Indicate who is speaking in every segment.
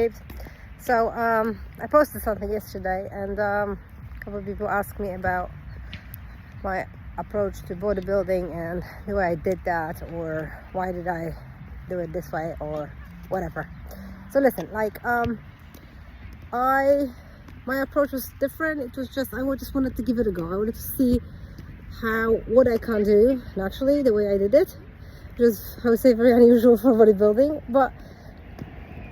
Speaker 1: shaved. So I posted something yesterday, and a couple of people asked me about my approach to bodybuilding and the way I did that, or why did I do it this way, or whatever. So listen, like my approach was different. It was just, I just wanted to give it a go. I wanted to see what I can do naturally, the way I did it. It was, I would say, very unusual for bodybuilding, but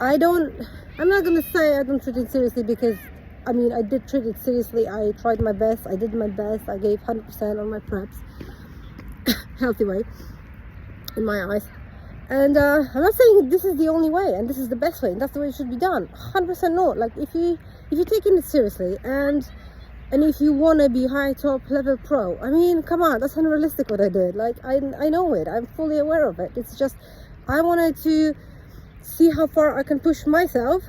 Speaker 1: I'm not gonna say I don't treat it seriously, because I mean, I did treat it seriously. I tried my best, I did my best, I gave 100% on my preps, healthy way, in my eyes. And I'm not saying this is the only way and this is the best way and that's the way it should be done. 100% not. Like, if you're taking it seriously and if you want to be high top level pro, I mean, come on, that's unrealistic what I did. Like, I know it, I'm fully aware of it. It's just, I wanted to see how far I can push myself,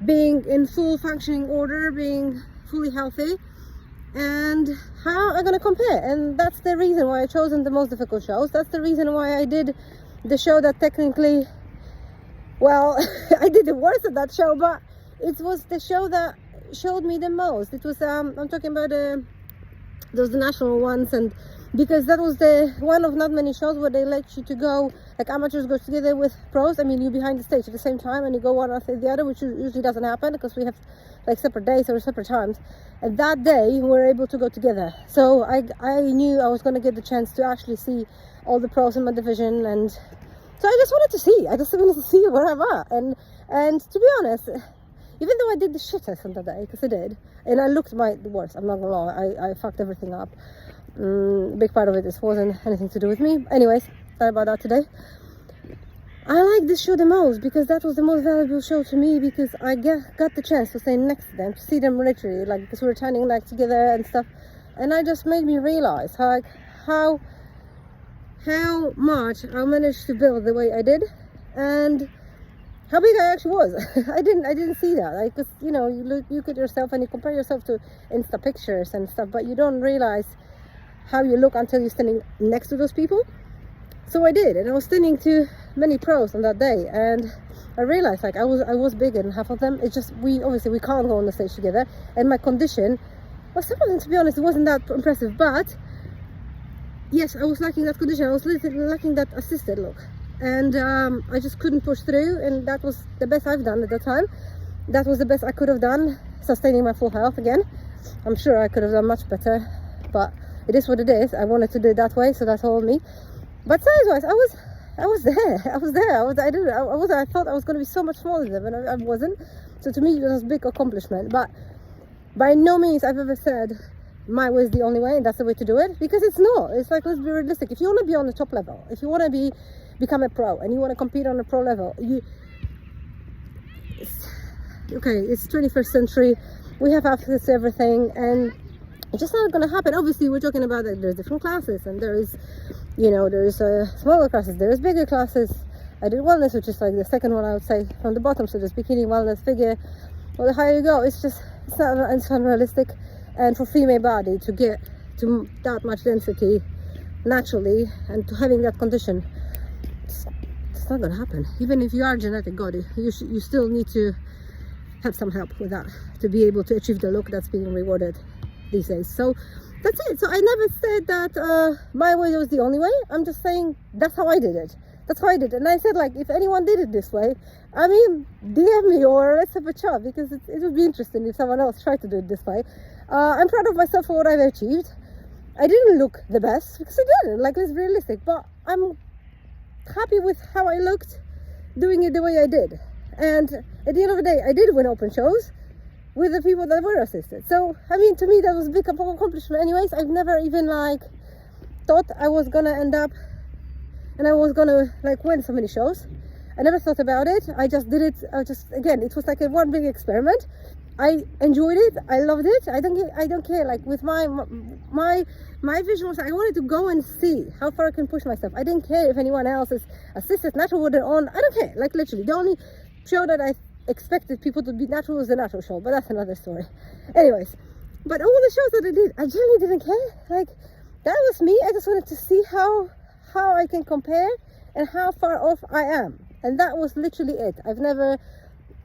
Speaker 1: being in full functioning order, being fully healthy, and how I'm gonna compare. And that's the reason why I chosen the most difficult shows. That's the reason why I did the show that technically, well, I did the worst at that show, but it was the show that showed me the most. It was I'm talking about those national ones, and because that was the one of not many shows where they let you to go, like, amateurs go together with pros. I mean, you behind the stage at the same time and you go one after the other, which usually doesn't happen because we have like separate days or separate times. And that day we were able to go together, so I knew I was going to get the chance to actually see all the pros in my division. And so I just wanted to see where I'm at. And to be honest, even though I did the shittest on that day, because I did, and I looked my worst, I'm not gonna lie, I fucked everything up. Big part of it wasn't anything to do with me. Anyways, sorry about that today. I like this show the most because that was the most valuable show to me, because I got the chance to stay next to them, to see them literally, like, because we were training like together and stuff. And I just made me realize how much I managed to build the way I did, and how big I actually was. I didn't see that, like, cause, you know, you look at yourself and you compare yourself to Insta pictures and stuff, but you don't realize how you look until you're standing next to those people. So I did, and I was standing to many pros on that day, and I realized, like, I was bigger than half of them. It's just, we can't go on the stage together, and my condition, well, some of them, to be honest, it wasn't that impressive, but yes, I was lacking that condition. I was lacking that assisted look, and I just couldn't push through, and that was the best I've done at that time. That was the best I could have done, sustaining my full health again. I'm sure I could have done much better, but it is what it is. I wanted to do it that way, so that's all me. But size-wise, I was there. I thought I was going to be so much smaller than them, and I wasn't. So to me, it was a big accomplishment. But by no means I've ever said my way is the only way and that's the way to do it, because it's not. It's like, let's be realistic. If you want to be on the top level, if you want to become a pro and you want to compete on a pro level, it's 21st century. We have access to everything, and it's just not going to happen. Obviously, we're talking about that there's different classes, and there's smaller classes, there's bigger classes. I did wellness, which is like the second one, I would say, from the bottom. So there's bikini, wellness, figure. Well, the higher you go, it's unrealistic. And for female body to get to that much density naturally and to having that condition, it's not going to happen. Even if you are genetic god, you still need to have some help with that to be able to achieve the look that's being rewarded these days. So that's it. So I never said that my way was the only way. I'm just saying that's how I did it. That's how I did it. And I said, like, if anyone did it this way, I mean, DM me or let's have a chat, because it would be interesting if someone else tried to do it this way. I'm proud of myself for what I've achieved. I didn't look the best, because I didn't, like, let's be realistic, but I'm happy with how I looked doing it the way I did. And at the end of the day, I did win open shows with the people that were assisted. So, I mean, to me, that was a big accomplishment. Anyways, I've never even, like, thought I was gonna end up and I was gonna, like, win so many shows. I never thought about it. I just did it. Again, it was like one big experiment. I enjoyed it. I loved it. I don't care. Like, with my vision was, I wanted to go and see how far I can push myself. I didn't care if anyone else is assisted, natural, or their own. I don't care. Like, literally, the only show that I expected people to be natural was the natural show, but that's another story. Anyways, but all the shows that I did, I genuinely didn't care. Like, that was me. I just wanted to see how I can compare and how far off I am, and that was literally it. I've never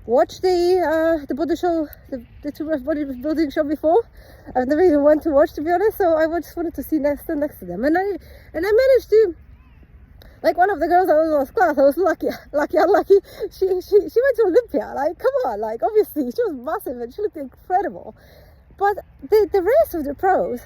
Speaker 1: watched the body show, the two bodybuilding show before. I've never even went to watch, to be honest. So I just wanted to see next to them, and I managed to. Like one of the girls I was in class, I was lucky. She went to Olympia. Like, come on, like obviously she was massive and she looked incredible. But the rest of the pros,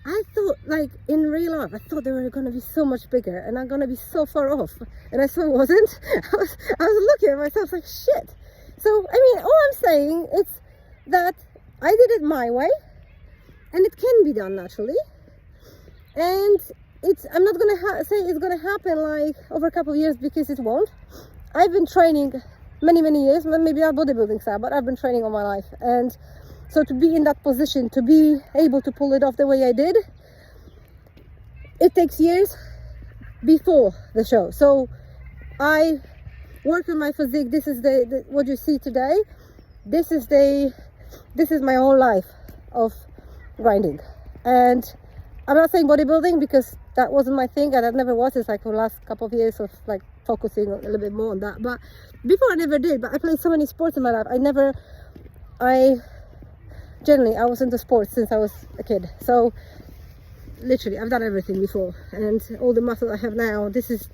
Speaker 1: I thought, like in real life, I thought they were gonna be so much bigger and I'm gonna be so far off. And I so wasn't. I was looking at myself like shit. So I mean, all I'm saying is that I did it my way, and it can be done naturally. And I'm not gonna say it's gonna happen like over a couple of years, because it won't. I've been training many years, maybe not bodybuilding style, but I've been training all my life. And so to be in that position, to be able to pull it off the way I did, it takes years before the show. So I worked on my physique. This is the what you see today. This is my whole life of grinding. And I'm not saying bodybuilding because that wasn't my thing, and that never was. It's like the last couple of years of like focusing a little bit more on that. But before I never did. But I played so many sports in my life. I was into sports since I was a kid. So literally I've done everything before, and all the muscle I have now, this is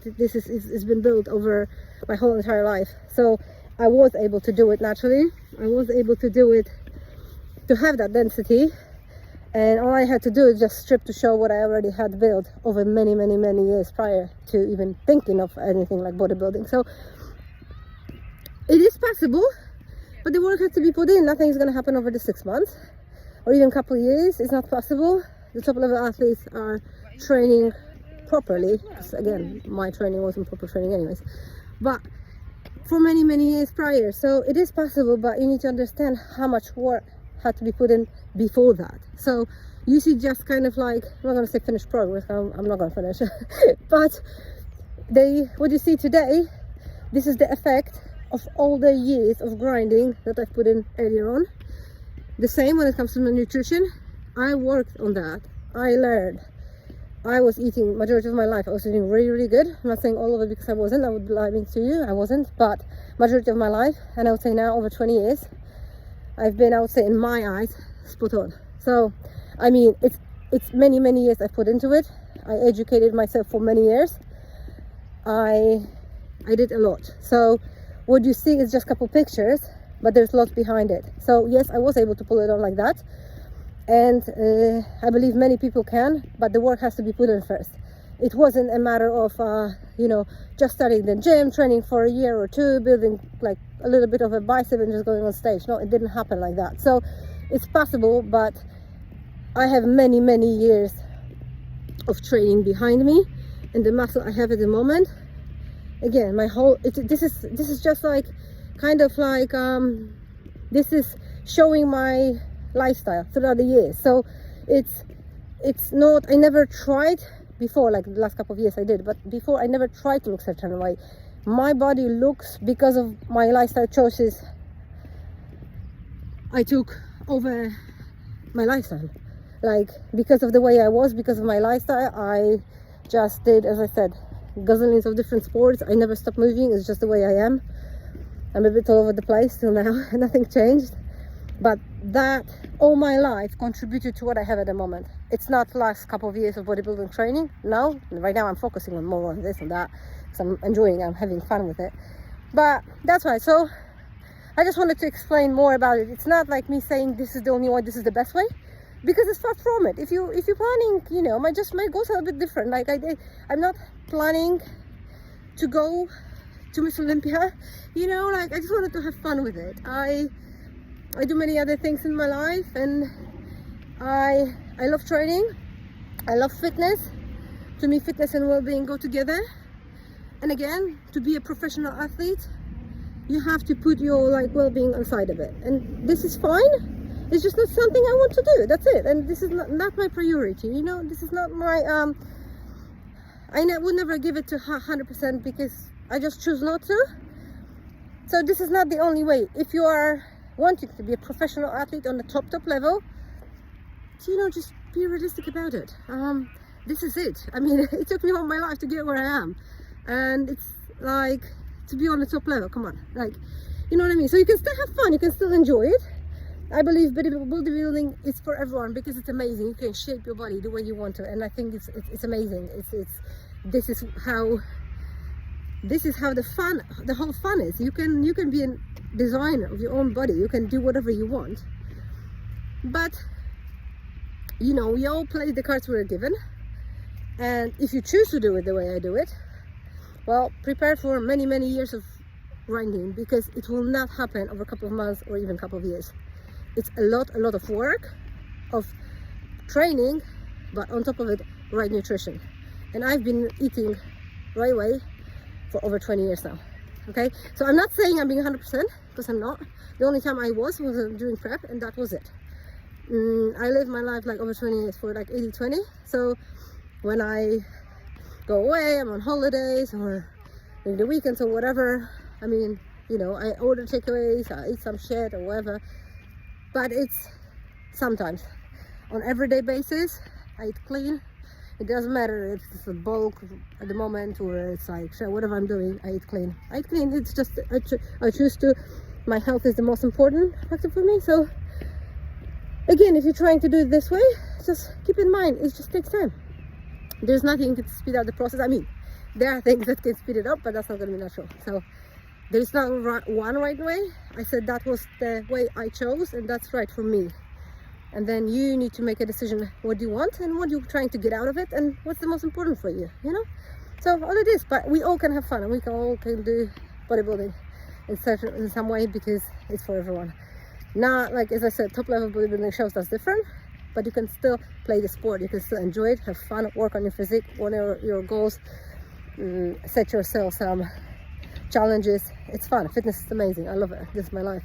Speaker 1: been built over my whole entire life. So I was able to do it naturally. I was able to do it, to have that density. And all I had to do is just strip to show what I already had built over many years prior to even thinking of anything like bodybuilding. So it is possible, but the work has to be put in. Nothing is going to happen over the 6 months or even a couple of years. It's not possible. The top level athletes are training properly, because again, my training wasn't proper training anyways, but for many years prior. So it is possible, but you need to understand how much work had to be put in before that. So you see just kind of like, I'm not going to say finished progress, I'm not going to finish, but what you see today, this is the effect of all the years of grinding that I've put in earlier on. The same when it comes to my nutrition. I worked on that. I learned. I was eating majority of my life. I was eating really good. I'm not saying all of it because I wasn't. I would be lying to you. I wasn't. But majority of my life, and I would say now over 20 years, I've been, I would say in my eyes, spot on. So, I mean, it's many years I put into it. I educated myself for many years. I did a lot. So what you see is just a couple pictures, but there's lots behind it. So yes, I was able to pull it on like that. And I believe many people can, but the work has to be put in first. It wasn't a matter of, just starting the gym, training for a year or two, building like a little bit of a bicep and just going on stage. No, it didn't happen like that. So it's possible, but I have many years of training behind me, and the muscle I have at the moment, again, this is just like, kind of like, this is showing my lifestyle throughout the years. So it's not, I never tried before, like the last couple of years I did, but before I never tried to look certain way. My body looks because of my lifestyle choices I took over my lifestyle. Like, because of the way I was, because of my lifestyle, I just did, as I said, gazillions of different sports. I never stopped moving. It's just the way I am. I'm a bit all over the place till now. Nothing changed. But that all my life contributed to what I have at the moment. It's not last couple of years of bodybuilding training. No, right now I'm focusing on more on this and that, because I'm enjoying, I'm having fun with it. But that's why. So I just wanted to explain more about it. It's not like me saying this is the only way, this is the best way, because it's far from it. If you're planning, my goals are a bit different. Like I'm not planning to go to Miss Olympia. Like I just wanted to have fun with it. I do many other things in my life, and I love training. I love fitness. To me, fitness and well-being go together. And again, to be a professional athlete, you have to put your well-being aside of it. And this is fine. It's just not something I want to do. That's it. And this is not my priority. This is not my. I would never give it to 100% because I just choose not to. So this is not the only way. If you are wanting to be a professional athlete on the top level, just be realistic about it. This is it. I mean, it took me all my life to get where I am, and it's like, to be on the top level, come on, like, You know what I mean? So you can still have fun, you can still enjoy it. I believe bodybuilding is for everyone because it's amazing. You can shape your body the way you want to, and I think it's amazing. This is how the whole fun is. You can be a designer of your own body. You can do whatever you want, but you know, we all play the cards we're given, and if you choose to do it the way I do it, well, prepare for many years of grinding, because it will not happen over a couple of months or even a couple of years. It's a lot of work, of training, but on top of it, right nutrition. And I've been eating right way for over 20 years now. Okay, so I'm not saying I'm being 100%, because I'm not. The only time I was during prep, and that was it. I lived my life like over 20 years for like 80-20. So when I go away, I'm on holidays or during the weekends or whatever, I mean, you know, I order takeaways, I eat some shit or whatever. But it's sometimes. On everyday basis, I eat clean. It doesn't matter if it's a bulk at the moment or it's like, so whatever I'm doing, I eat clean. I eat clean, it's just, I choose to. My health is the most important factor for me. So again, if you're trying to do it this way, just keep in mind, it just takes time. There's nothing to speed up the process. I mean, there are things that can speed it up, but that's not going to be natural. So there's not one right way. I said that was the way I chose, and that's right for me. And then you need to make a decision what you want and what you're trying to get out of it and what's the most important for you, you know? So all it is, but we all can have fun, and we all can do bodybuilding in some way, because it's for everyone. Not like, as I said, top level bodybuilding shows that's different, but you can still play the sport, you can still enjoy it, have fun, work on your physique, on your goals, set yourself some challenges. It's fun. Fitness is amazing. I love it. This is my life.